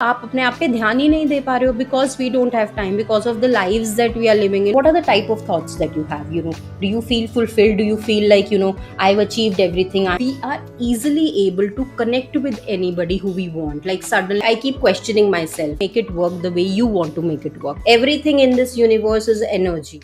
आप अपने आप पे ध्यान ही नहीं दे पा रहे हो because we don't have time, because of the lives that we are living in. What are the type of thoughts that you have? Do you feel fulfilled? Do you feel like, I've achieved everything? We are easily able to connect with anybody who we want. Like suddenly I keep questioning myself, make it work the way you want to make it work. Everything in this universe is energy.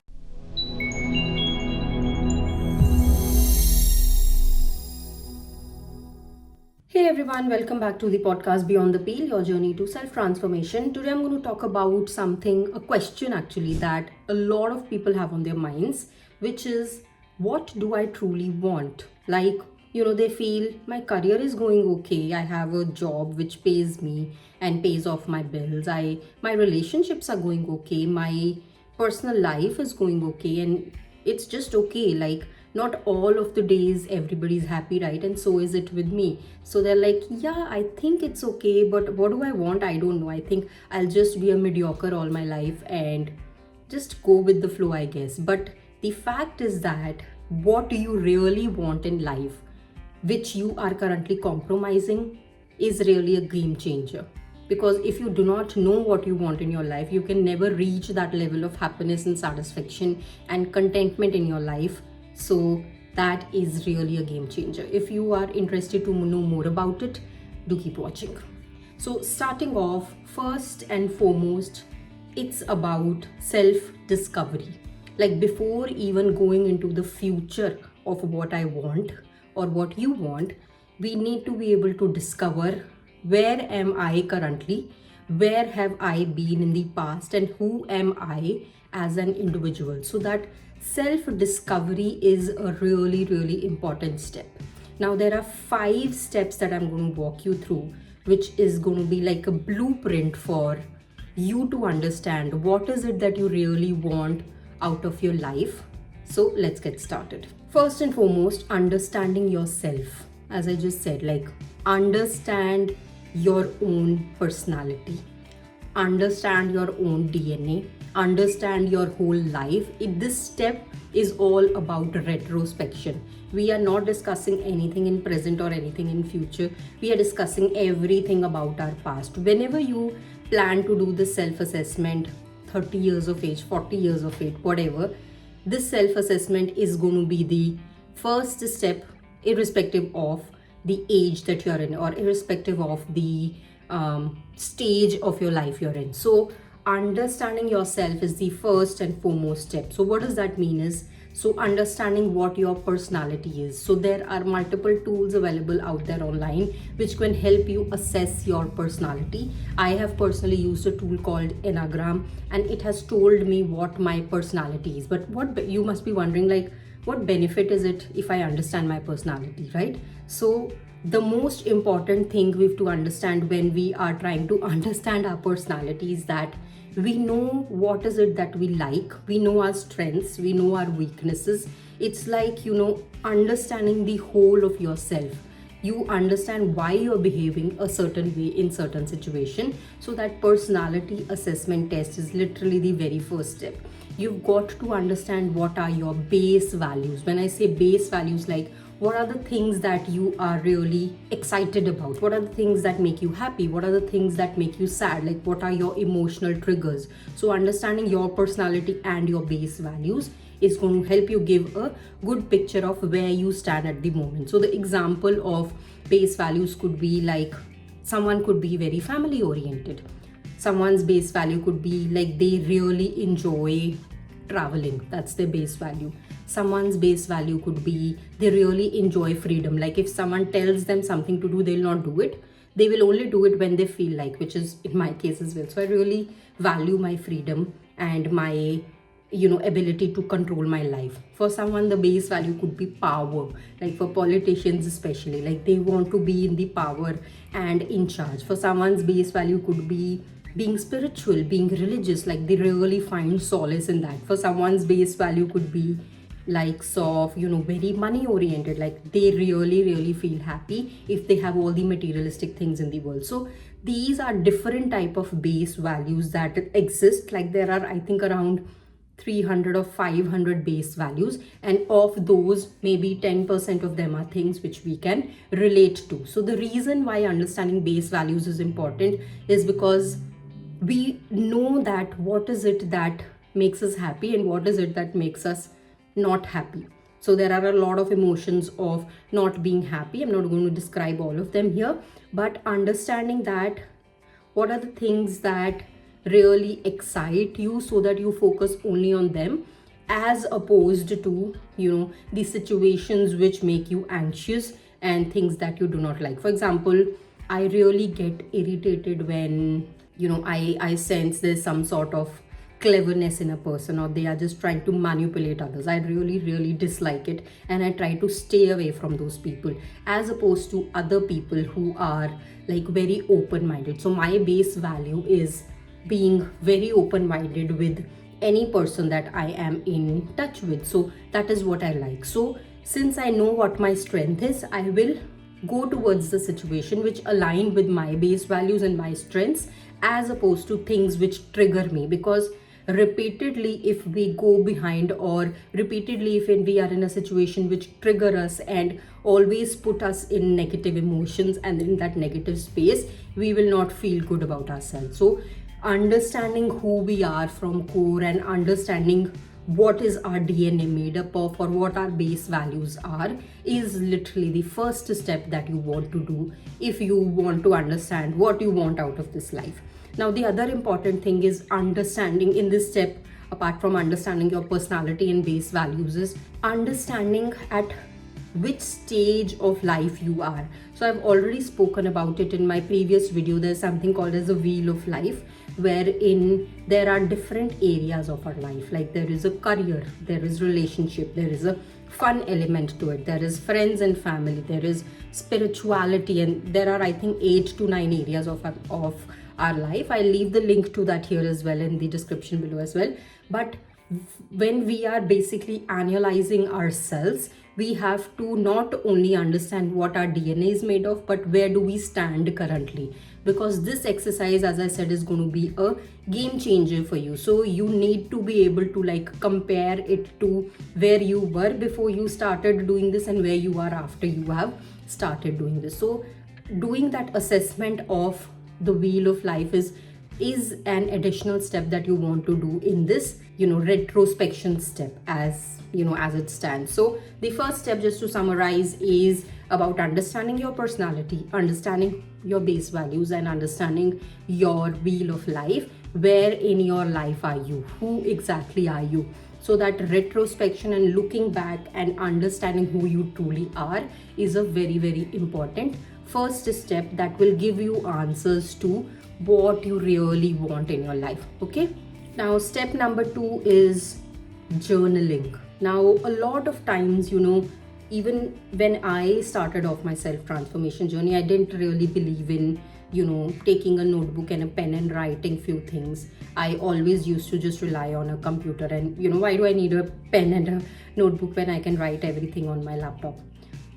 Hey everyone, welcome back to the podcast Beyond the Peel, your journey to self transformation. Today I'm going to talk about a question actually that a lot of people have on their minds, which is, what do I truly want? Like, they feel my career is going okay. I have a job which pays me and pays off my bills. My relationships are going okay. My personal life is going okay, and it's just okay. Like, not all of the days everybody's happy, right? And so is it with me. So they're like, yeah, I think it's okay, but what do I want? I don't know. I think I'll just be a mediocre all my life and just go with the flow, I guess. But the fact is that what do you really want in life, which you are currently compromising, is really a game changer. Because if you do not know what you want in your life, you can never reach that level of happiness and satisfaction and contentment in your life. So that is really a game changer. If you are interested to know more about it, do keep watching. So starting off, first and foremost, it's about self-discovery. Like, before even going into the future of what I want or what you want, we need to be able to discover, where am I currently, where have I been in the past, and who am I as an individual. So that self discovery is a really, really important step. Now, there are 5 steps that I'm going to walk you through, which is going to be like a blueprint for you to understand what is it that you really want out of your life. So let's get started. First and foremost, understanding yourself. As I just said, like, understand your own personality, understand your own DNA, understand your whole life. This step is all about retrospection. We are not discussing anything in present or anything in future. We are discussing everything about our past. Whenever you plan to do the self-assessment, 30 years of age, 40 years of age, whatever, this self-assessment is going to be the first step, irrespective of the age that you're in or irrespective of the stage of your life you're in. So understanding yourself is the first and foremost step. So what does that mean is, so understanding what your personality is. So there are multiple tools available out there online which can help you assess your personality. I have personally used a tool called Enneagram, and it has told me what my personality is. But what you must be wondering, like, what benefit is it if I understand my personality, right? So the most important thing we have to understand when we are trying to understand our personality is that we know what is it that we like, we know our strengths, we know our weaknesses. It's like, understanding the whole of yourself. You understand why you're behaving a certain way in certain situation. So that personality assessment test is literally the very first step. You've got to understand what are your base values. When I say base values, like, what are the things that you are really excited about? What are the things that make you happy? What are the things that make you sad? Like, what are your emotional triggers? So understanding your personality and your base values is going to help you give a good picture of where you stand at the moment. So the example of base values could be like, someone could be very family oriented. Someone's base value could be like they really enjoy traveling. That's their base value. Someone's base value could be they really enjoy freedom. Like, if someone tells them something to do, they'll not do it. They will only do it when they feel like, which is in my case as well. So I really value my freedom and my ability to control my life. For someone, the base value could be power. Like, for politicians especially, like, they want to be in the power and in charge. For someone's base value could be being spiritual, being religious, like they really find solace in that. For someone's base value could be like soft, very money oriented, like they really, really feel happy if they have all the materialistic things in the world. So these are different type of base values that exist. Like, there are, I think, around 300 or 500 base values, and of those maybe 10% of them are things which we can relate to. So the reason why understanding base values is important is because we know that what is it that makes us happy and what is it that makes us not happy. So there are a lot of emotions of not being happy. I'm not going to describe all of them here, but understanding that what are the things that really excite you, so that you focus only on them, as opposed to the situations which make you anxious and things that you do not like. For example, I really get irritated when I sense there's some sort of cleverness in a person, or they are just trying to manipulate others. I really dislike it, and I try to stay away from those people, as opposed to other people who are like very open-minded. So my base value is being very open-minded with any person that I am in touch with. So that is what I like. So since I know what my strength is, I will go towards the situation which align with my base values and my strengths, as opposed to things which trigger me. Because repeatedly, if we go behind, or repeatedly if we are in a situation which trigger us and always put us in negative emotions and in that negative space, we will not feel good about ourselves. So understanding who we are from core and understanding what is our DNA made up of, or what our base values are, is literally the first step that you want to do if you want to understand what you want out of this life. Now, the other important thing is understanding in this step, apart from understanding your personality and base values, is understanding at which stage of life you are. So I've already spoken about it in my previous video. There's something called as a wheel of life, wherein there are different areas of our life. Like there is a career, there is relationship, there is a fun element to it, there is friends and family, there is spirituality, and there are, I think, 8 to 9 areas of our life. I'll leave the link to that here as well in the description below as well. But when we are basically analyzing ourselves, we have to not only understand what our DNA is made of, but where do we stand currently. Because this exercise, as I said, is going to be a game changer for you. So you need to be able to like compare it to where you were before you started doing this and where you are after you have started doing this. So doing that assessment of the wheel of life is an additional step that you want to do in this retrospection step, as it stands. So the first step, just to summarize, is about understanding your personality, understanding your base values, and understanding your wheel of life. Where in your life are you? Who exactly are you? So that retrospection and looking back and understanding who you truly are is a very important first step that will give you answers to what you really want in your life. Okay, now step number 2 is journaling. Now, a lot of times, even when I started off my self-transformation journey, I didn't really believe in taking a notebook and a pen and writing few things. I always used to just rely on a computer, and why do I need a pen and a notebook when I can write everything on my laptop?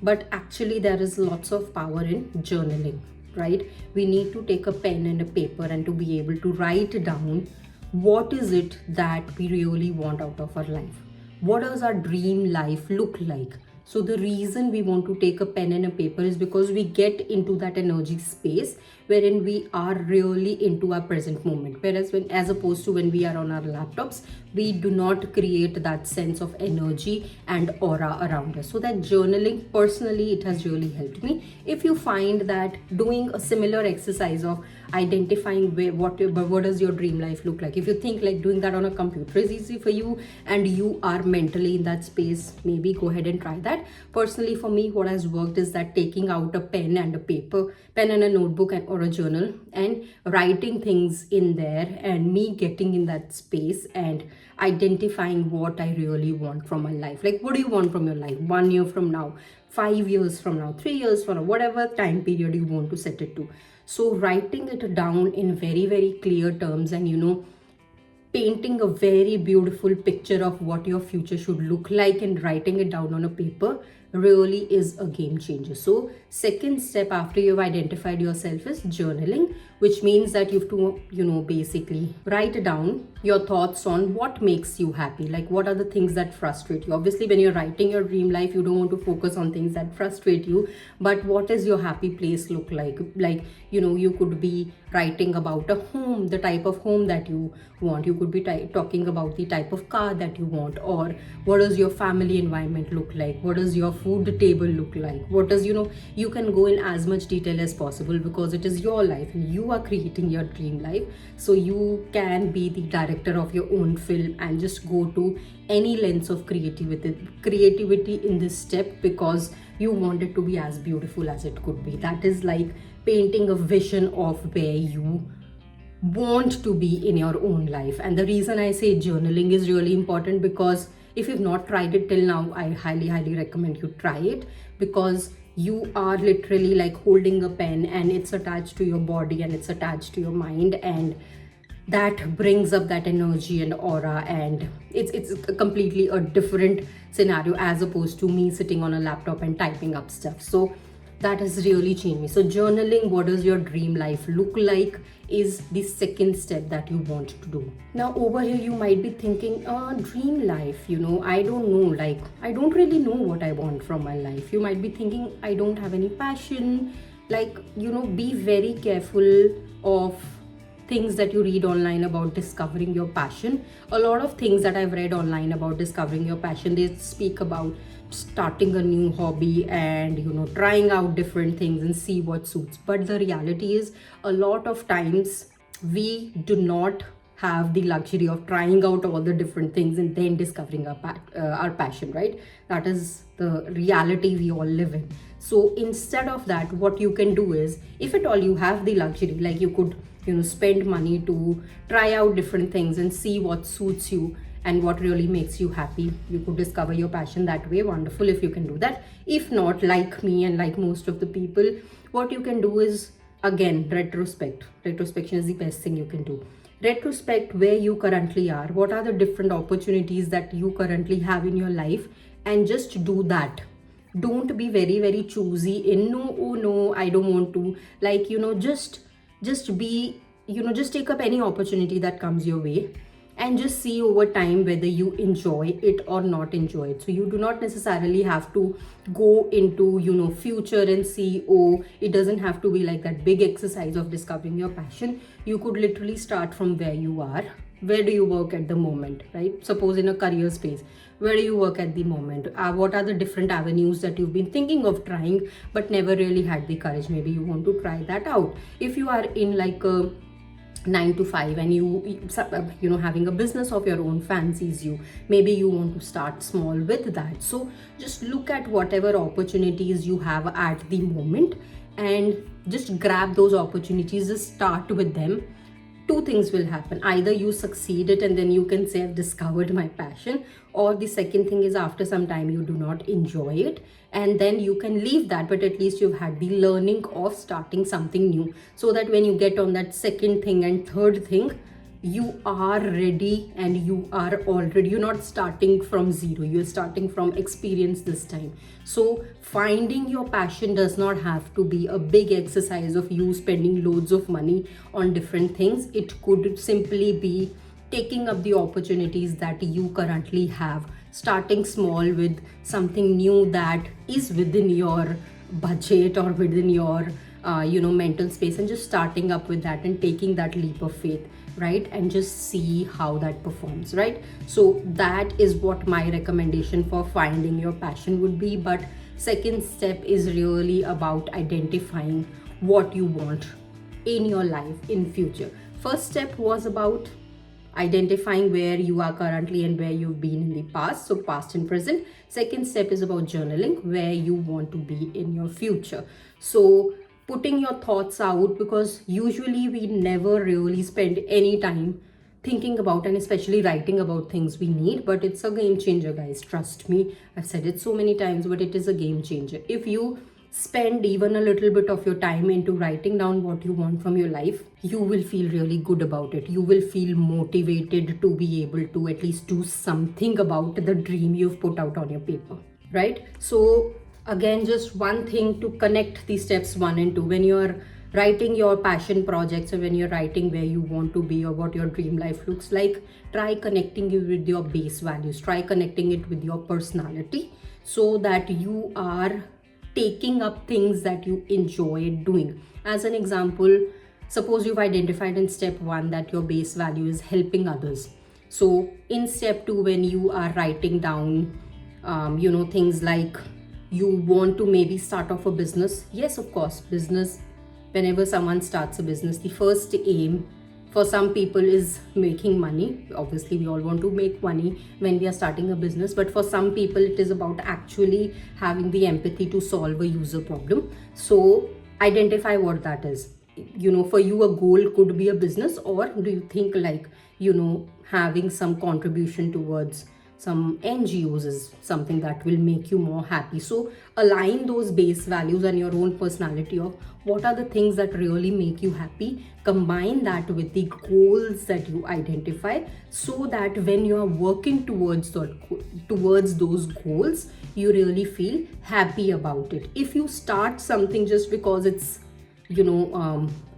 But actually there is lots of power in journaling, right? We need to take a pen and a paper and to be able to write down what is it that we really want out of our life. What does our dream life look like? So the reason we want to take a pen and a paper is because we get into that energy space wherein we are really into our present moment. Whereas as opposed to when we are on our laptops, we do not create that sense of energy and aura around us. So that journaling, personally, it has really helped me. If you find that doing a similar exercise of identifying what does your dream life look like, if you think like doing that on a computer is easy for you and you are mentally in that space, maybe go ahead and try that. Personally, for me, what has worked is that taking out a pen and a notebook or a journal and writing things in there, and me getting in that space and identifying what I really want from my life. Like, what do you want from your life 1 year from now, 5 years from now, 3 years from now, whatever time period you want to set it to. So writing it down in very clear terms and painting a very beautiful picture of what your future should look like and writing it down on a paper really is a game changer. So second step after you've identified yourself is journaling, which means that you have to, basically write down your thoughts on what makes you happy. Like, what are the things that frustrate you? Obviously, when you're writing your dream life, you don't want to focus on things that frustrate you, but what does your happy place look like? Like, you could be writing about a home, the type of home that you want. You could be talking about the type of car that you want, or what does your family environment look like? What does your food table look like? What does, you can go in as much detail as possible, because it is your life and you are creating your dream life. So you can be the director of your own film and just go to any lengths of creativity in this step, because you want it to be as beautiful as it could be. That is like painting a vision of where you want to be in your own life. And the reason I say journaling is really important, because if you've not tried it till now, I highly recommend you try it, because you are literally like holding a pen and it's attached to your body and it's attached to your mind, and that brings up that energy and aura, and it's completely a different scenario as opposed to me sitting on a laptop and typing up stuff. So that has really changed me. So journaling, what does your dream life look like, is the second step that you want to do. Now over here you might be thinking, dream life, I don't know, like I don't really know what I want from my life. You might be thinking, I don't have any passion. Like, be very careful of things that you read online about discovering your passion. A lot of things that I've read online about discovering your passion, they speak about starting a new hobby and trying out different things and see what suits. But the reality is, a lot of times we do not have the luxury of trying out all the different things and then discovering our passion, right? That is the reality we all live in. So instead of that, what you can do is, if at all you have the luxury, like you could spend money to try out different things and see what suits you and what really makes you happy. You could discover your passion that way. Wonderful if you can do that. If not, like me and like most of the people, what you can do is, again, retrospection is the best thing you can do. Retrospect where you currently are, what are the different opportunities that you currently have in your life, and just do that. Don't be very choosy in no, I don't want to, like, just be, just take up any opportunity that comes your way, and just see over time whether you enjoy it or not enjoy it. So you do not necessarily have to go into future and see, it doesn't have to be like that big exercise of discovering your passion. You could literally start from where you are. Where do you work at the moment, right? Suppose in a career space, where do you work at the moment? What are the different avenues that you've been thinking of trying but never really had the courage? Maybe you want to try that out. If you are in like a 9 to 5 and you having a business of your own fancies you, maybe you want to start small with that. So just look at whatever opportunities you have at the moment and just grab those opportunities, just start with them. Two things will happen. Either you succeed it and then you can say, I've discovered my passion, or the second thing is, after some time you do not enjoy it and then you can leave that, but at least you've had the learning of starting something new, so that when you get on that second thing and third thing, you are ready and you're not starting from zero, you're starting from experience this time. So finding your passion does not have to be a big exercise of you spending loads of money on different things. It could simply be taking up the opportunities that you currently have, starting small with something new that is within your budget or within your mental space, and just starting up with that and taking that leap of faith, right? And just see how that performs, right? So that is what my recommendation for finding your passion would be. But second step is really about identifying what you want in your life in future. First step was about identifying where you are currently and where you've been in the past, so past and present. Second step is about journaling, where you want to be in your future. So putting your thoughts out, because usually we never really spend any time thinking about and especially writing about things we need, but it's a game changer, guys. Trust me, I've said it so many times, but it is a game changer. If you spend even a little bit of your time into writing down what you want from your life, you will feel really good about it. You will feel motivated to be able to at least do something about the dream you've put out on your paper. right? So again, just one thing to connect the steps 1 and 2. When you're writing your passion projects, or when you're writing where you want to be or what your dream life looks like, try connecting it with your base values, try connecting it with your personality, so that you are taking up things that you enjoy doing. As an example, suppose you've identified in step 1 that your base value is helping others. So in step 2, when you are writing down things like you want to maybe start off a business. Yes, of course, business, whenever someone starts a business, the first aim for some people is making money. Obviously, we all want to make money when we are starting a business, but for some people it is about actually having the empathy to solve a user problem. So identify what that is. For you, a goal could be a business, or do you think like having some contribution towards some NGOs is something that will make you more happy. So align those base values and your own personality of what are the things that really make you happy. Combine that with the goals that you identify, so that when you are working towards those goals, you really feel happy about it. If you start something just because it's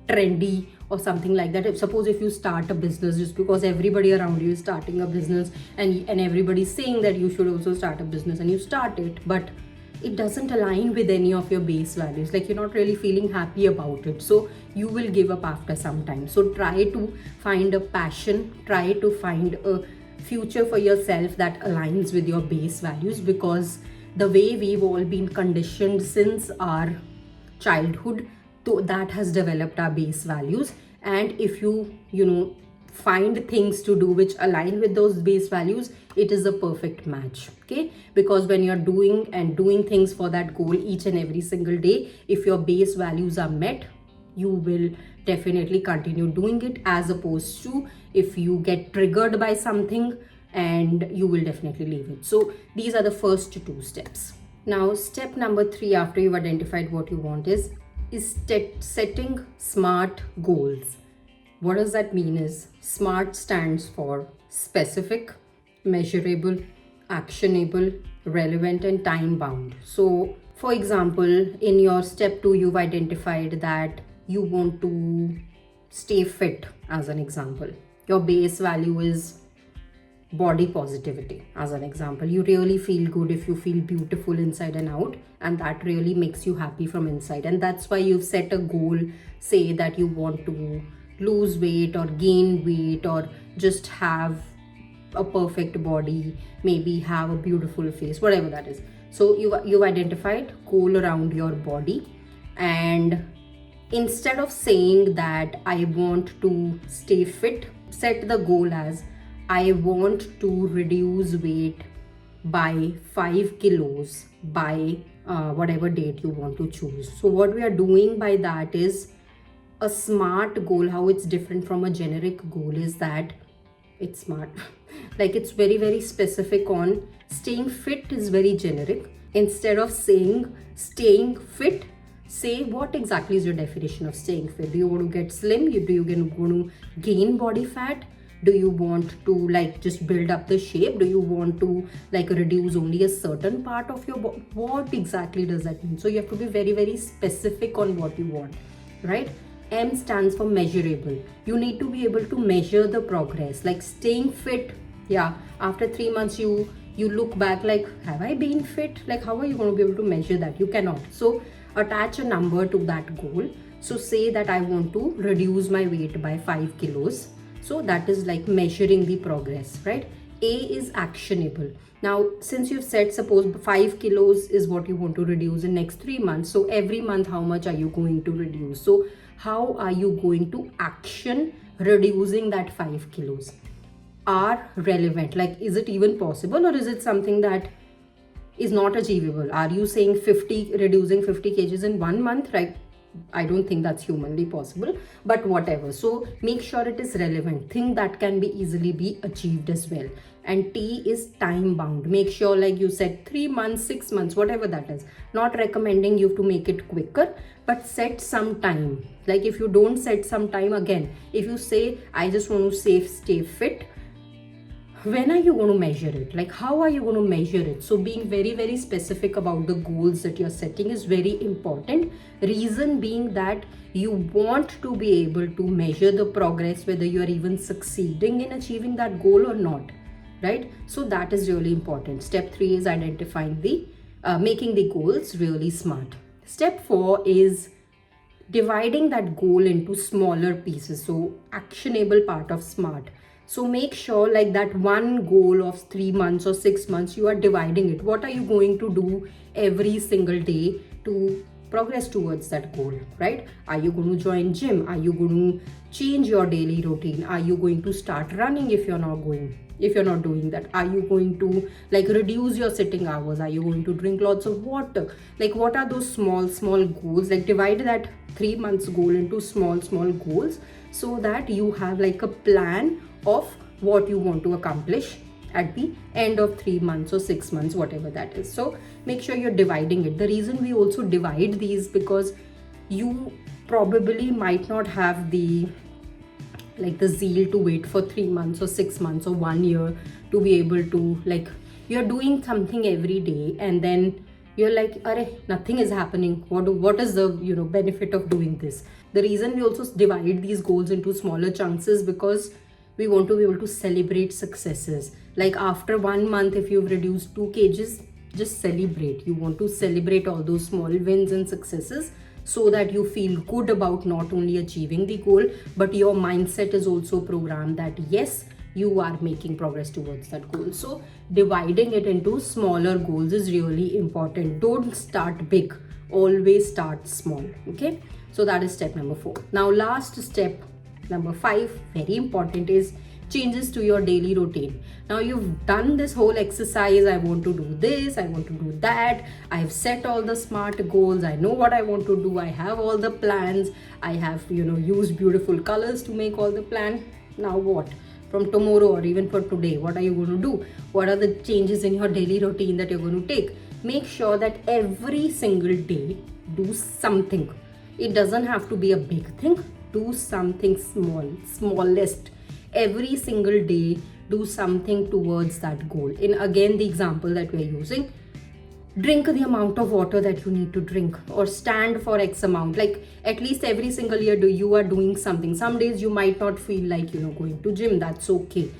trendy or something like that, if you start a business just because everybody around you is starting a business, and everybody's saying that you should also start a business, and you start it, but it doesn't align with any of your base values, like you're not really feeling happy about it, so you will give up after some time. So try to find a passion, try to find a future for yourself that aligns with your base values, because the way we've all been conditioned since our childhood, that has developed our base values. And if you find things to do which align with those base values, it is a perfect match. Okay, because when you're doing things for that goal each and every single day, if your base values are met, you will definitely continue doing it, as opposed to if you get triggered by something, and you will definitely leave it. So these are the first 2 steps. Now step number 3, after you've identified what you want, is setting SMART goals. What does that mean is, SMART stands for specific, measurable, actionable, relevant, and time bound. So for example, in your step 2, you've identified that you want to stay fit, as an example. Your base value is body positivity, as an example. You really feel good if you feel beautiful inside and out, and that really makes you happy from inside. And that's why you've set a goal, say that you want to lose weight or gain weight, or just have a perfect body, maybe have a beautiful face, whatever that is. So you've identified goal around your body, and instead of saying that I want to stay fit, set the goal as I want to reduce weight by 5 kilos by whatever date you want to choose. So what we are doing by that is a SMART goal. How it's different from a generic goal is that it's smart. Like it's very, very specific. On staying fit is very generic. Instead of saying staying fit, say what exactly is your definition of staying fit. Do you want to get slim? Do you want to gain body fat? Do you want to like just build up the shape? Do you want to like reduce only a certain part of your body? What exactly does that mean? So you have to be very, very specific on what you want, right? M stands for measurable. You need to be able to measure the progress. Like staying fit, yeah, after 3 months you look back like, have I been fit? Like how are you going to be able to measure that? You cannot. So attach a number to that goal. So say that I want to reduce my weight by 5 kilos. So that is like measuring the progress, right? A is actionable. Now, since you've said, suppose 5 kilos is what you want to reduce in next 3 months. So every month, how much are you going to reduce? So how are you going to action reducing that 5 kilos? Are relevant. Like, is it even possible, or is it something that is not achievable? Are you saying reducing 50 kgs in 1 month, right? I don't think that's humanly possible, but whatever. So make sure it is relevant, thing that can be easily be achieved as well. And T is time bound. Make sure, like you said, 3 months, 6 months, whatever that is. Not recommending you to make it quicker, but set some time. Like if you don't set some time, again, if you say I just want to stay fit, when are you going to measure it? Like, how are you going to measure it? So being very, very specific about the goals that you're setting is very important. Reason being that you want to be able to measure the progress, whether you're even succeeding in achieving that goal or not, right? So that is really important. Step 3 is identifying making the goals really smart. Step 4 is dividing that goal into smaller pieces, so actionable part of SMART. So make sure, like, that one goal of 3 months or 6 months, you are dividing it. What are you going to do every single day to progress towards that goal, right? Are you going to join gym? Are you going to change your daily routine? Are you going to start running if you're not doing that? Are you going to, like, reduce your sitting hours? Are you going to drink lots of water? Like, what are those small goals? Like, divide that 3 months goal into small goals, so that you have like a plan of what you want to accomplish at the end of 3 months or 6 months, whatever that is. So make sure you're dividing it. The reason we also divide these, because you probably might not have the zeal to wait for 3 months or 6 months or 1 year to be able to, like, you're doing something every day and then you're like, nothing is happening. What is the benefit of doing this? The reason we also divide these goals into smaller chunks is because we want to be able to celebrate successes. Like, after 1 month, if you've reduced 2 kgs, just celebrate. You want to celebrate all those small wins and successes, so that you feel good about not only achieving the goal, but your mindset is also programmed that yes, you are making progress towards that goal. So dividing it into smaller goals is really important. Don't start big, always start small. Okay, so that is step number 4. Now, last step, number 5, very important, is changes to your daily routine. Now, you've done this whole exercise. I want to do this, I want to do that, I've set all the SMART goals, I know what I want to do, I have all the plans, I have used beautiful colors to make all the plan. Now what? From tomorrow or even for today, what are you going to do? What are the changes in your daily routine that you're going to take? Make sure that every single day, do something. It doesn't have to be a big thing. Do something smallest. Every single day, do something towards that goal. In again the example that we're using, drink the amount of water that you need to drink, or stand for X amount. Like, at least every single year you are doing something. Some days you might not feel like going to gym. That's okay.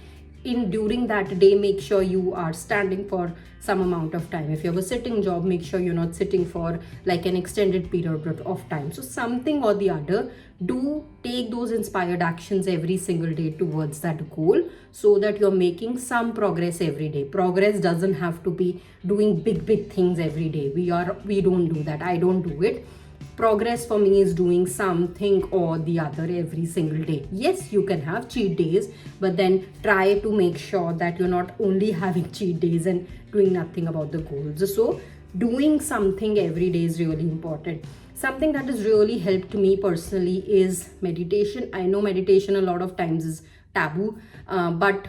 During that day, make sure you are standing for some amount of time. If you have a sitting job, make sure you're not sitting for like an extended period of time. So something or the other, do take those inspired actions every single day towards that goal, so that you're making some progress every day. Progress doesn't have to be doing big things every day. We don't do that. I don't do it. Progress for me is doing something or the other every single day. Yes, you can have cheat days, but then try to make sure that you're not only having cheat days and doing nothing about the goals. So doing something every day is really important. Something that has really helped me personally is meditation. I know meditation a lot of times is taboo, but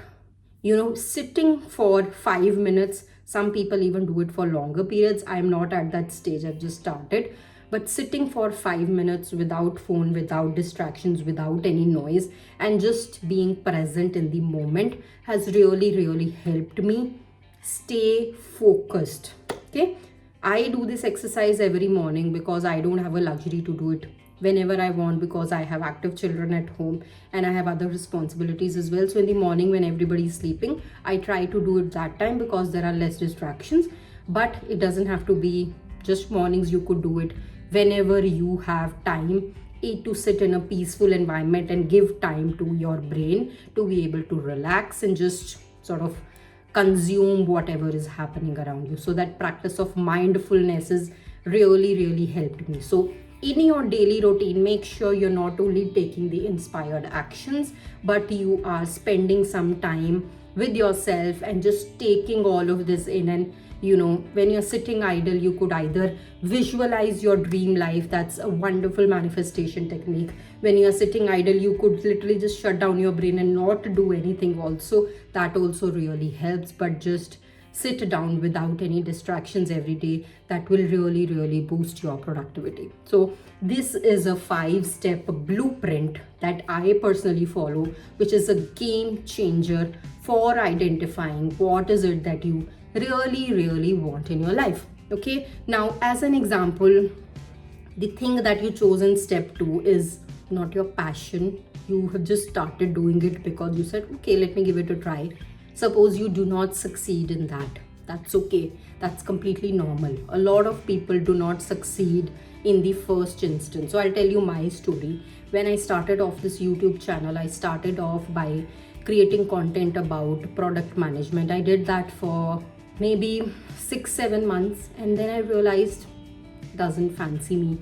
sitting for 5 minutes, some people even do it for longer periods. I'm not at that stage, I've just started. But sitting for 5 minutes without phone, without distractions, without any noise, and just being present in the moment has really helped me stay focused. Okay, I do this exercise every morning because I don't have a luxury to do it whenever I want, because I have active children at home and I have other responsibilities as well. So in the morning when everybody is sleeping, I try to do it that time because there are less distractions. But it doesn't have to be just mornings. You could do it whenever you have time to sit in a peaceful environment and give time to your brain to be able to relax and just sort of consume whatever is happening around you. So that practice of mindfulness is really helped me. So in your daily routine, make sure you're not only taking the inspired actions, but you are spending some time with yourself and just taking all of this in. And when you're sitting idle, you could either visualize your dream life. That's a wonderful manifestation technique. When you're sitting idle, you could literally just shut down your brain and not do anything also. That also really helps. But just sit down without any distractions every day. That will really boost your productivity. So this is a 5-step blueprint that I personally follow, which is a game changer for identifying what is it that you really want in your life. Okay, now as an example, the thing that you chose in step 2 is not your passion. You have just started doing it because you said, okay, let me give it a try. Suppose you do not succeed in that. That's okay. That's completely normal. A lot of people do not succeed in the first instance. So I'll tell you my story. When I started off this YouTube channel, I started off by creating content about product management. I did that for maybe 6-7 months, and then I realized doesn't fancy me.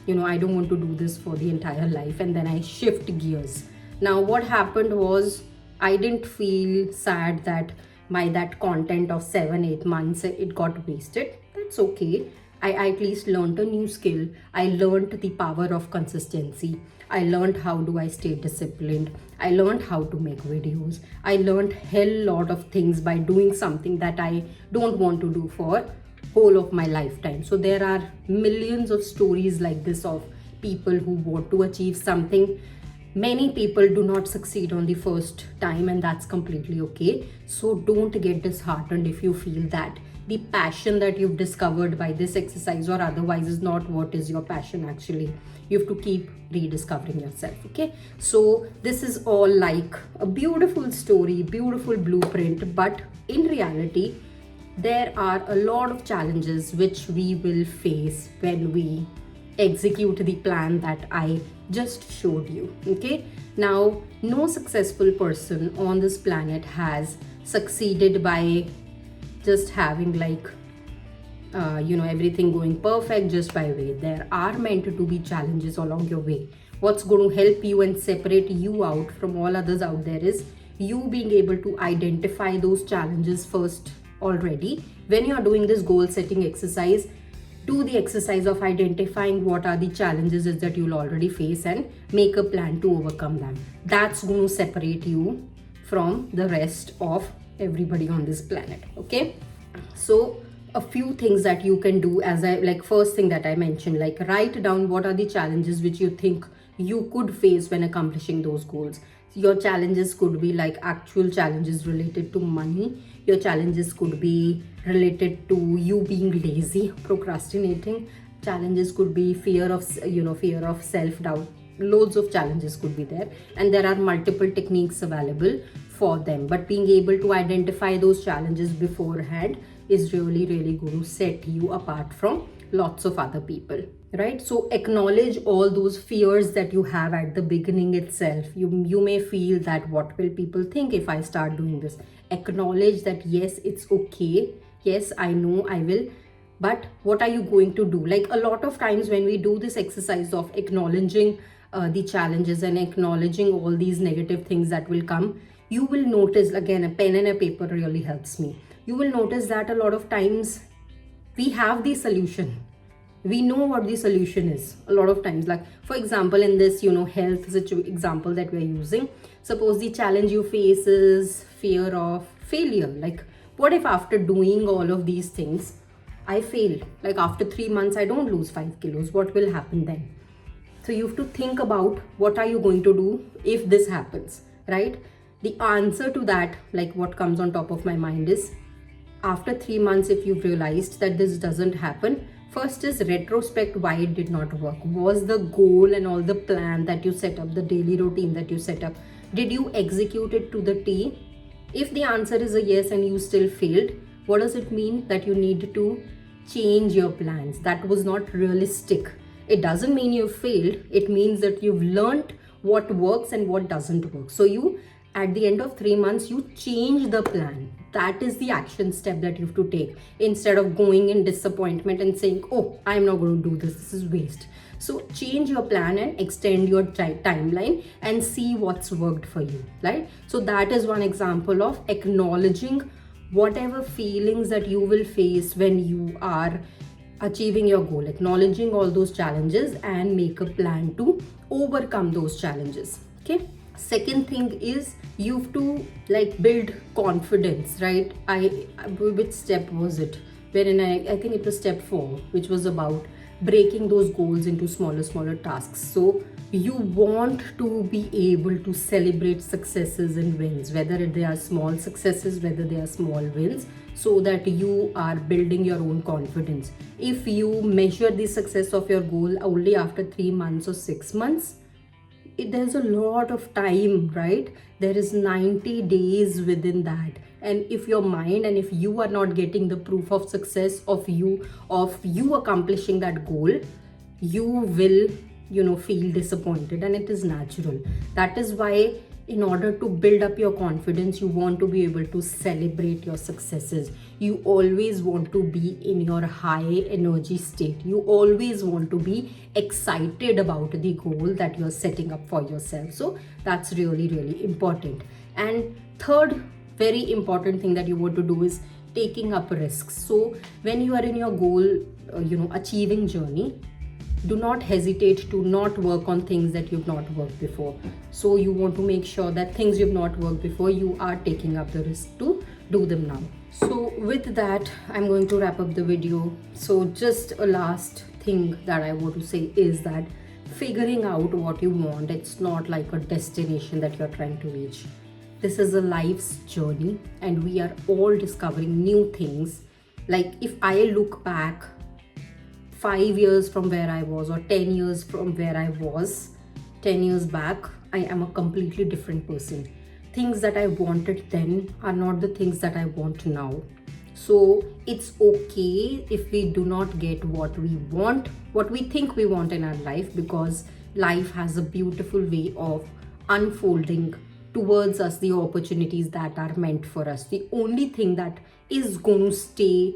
I don't want to do this for the entire life, and then I shift gears. Now what happened was, I didn't feel sad that that content of 7-8 months it got wasted. That's okay. I at least learned a new skill. I learned the power of consistency. I learned how do I stay disciplined. I learned how to make videos. I learned hell lot of things by doing something that I don't want to do for whole of my lifetime. So there are millions of stories like this of people who want to achieve something. Many people do not succeed on the first time, and that's completely okay. So don't get disheartened if you feel that the passion that you've discovered by this exercise or otherwise is not what is your passion actually. You have to keep rediscovering yourself. Okay, so this is all like a beautiful story, beautiful blueprint, but in reality there are a lot of challenges which we will face when we execute the plan that I just showed you. Okay, now no successful person on this planet has succeeded by just having everything going perfect just by way. There are meant to be challenges along your way. What's going to help you and separate you out from all others out there is you being able to identify those challenges first already. When you are doing this goal setting exercise, do the exercise of identifying what are the challenges that you'll already face and make a plan to overcome them. That's going to separate you from the rest of everybody on this planet. Okay, so a few things that you can do, as first thing that I mentioned, write down what are the challenges which you think you could face when accomplishing those goals. Your challenges could be actual challenges related to money. Your challenges could be related to you being lazy, procrastinating. Challenges could be fear of self-doubt. Loads of challenges could be there, and there are multiple techniques available for them. But being able to identify those challenges beforehand is really going to set you apart from lots of other people, right? So acknowledge all those fears that you have at the beginning itself. You may feel that what will people think if I start doing this. Acknowledge that yes, it's okay. Yes, I know I will. But what are you going to do? A lot of times when we do this exercise of acknowledging the challenges and acknowledging all these negative things that will come, you will notice, again, a pen and a paper really helps me. You will notice that a lot of times we have the solution. We know what the solution is a lot of times. For example, in this health example that we're using, suppose the challenge you face is fear of failure. What if after doing all of these things I fail? After 3 months I don't lose 5 kilos. What will happen then? So you have to think about what are you going to do if this happens, right? The answer to that, what comes on top of my mind is, after 3 months, if you've realized that this doesn't happen, first is retrospect why it did not work. Was the goal and all the plan that you set up, the daily routine that you set up, did you execute it to the T? If the answer is a yes and you still failed, what does it mean? That you need to change your plans. That was not realistic. It doesn't mean you failed. It means that you've learned what works and what doesn't work. So you, at the end of 3 months, you change the plan. That is the action step that you have to take, instead of going in disappointment and saying, oh, I'm not going to do this. This is waste. So change your plan and extend your timeline and see what's worked for you, right? So that is one example of acknowledging whatever feelings that you will face when you are achieving your goal, acknowledging all those challenges and make a plan to overcome those challenges. Okay. Second thing is you have to build confidence, right? Which step was it? Wherein I think it was step 4, which was about breaking those goals into smaller tasks. So You want to be able to celebrate successes and wins, whether they are small successes, whether they are small wins, so that you are building your own confidence. If you measure the success of your goal only after 3 months or 6 months, there's a lot of time, right? There is 90 days within that. And if your mind, and if you are not getting the proof of success of you accomplishing that goal, you will feel disappointed, and it is natural. That is why, in order to build up your confidence, you want to be able to celebrate your successes. You always want to be in your high energy state. You always want to be excited about the goal that you're setting up for yourself. So that's really, really important. And third very important thing that you want to do is taking up risks. So when you are in your goal achieving journey, do not hesitate to not work on things that you've not worked before. So you want to make sure that things you've not worked before, you are taking up the risk to do them now. So with that, I'm going to wrap up the video. So just a last thing that I want to say is that figuring out what you want, it's not like a destination that you're trying to reach. This is a life's journey, and we are all discovering new things. Like if I look back 5 years from where I was, or 10 years from where I was 10 years back, I am a completely different person. Things that I wanted then are not the things that I want now. So it's okay if we do not get what we want, what we think we want in our life, because life has a beautiful way of unfolding towards us the opportunities that are meant for us. The only thing that is going to stay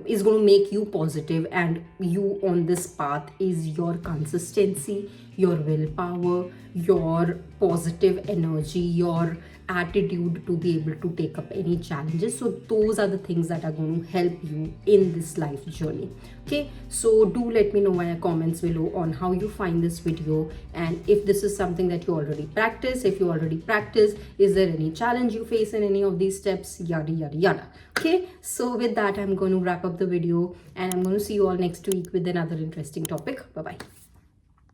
is going to make you positive and you on this path is your consistency, your willpower, your positive energy, your attitude to be able to take up any challenges. So those are the things that are going to help you in this life journey. Okay, so do let me know via comments below on how you find this video, and if this is something that you already practice. If you already practice, is there any challenge you face in any of these steps, yada yada yada. Okay, so with that, I'm going to wrap up the video, and I'm going to see you all next week with another interesting topic. Bye bye.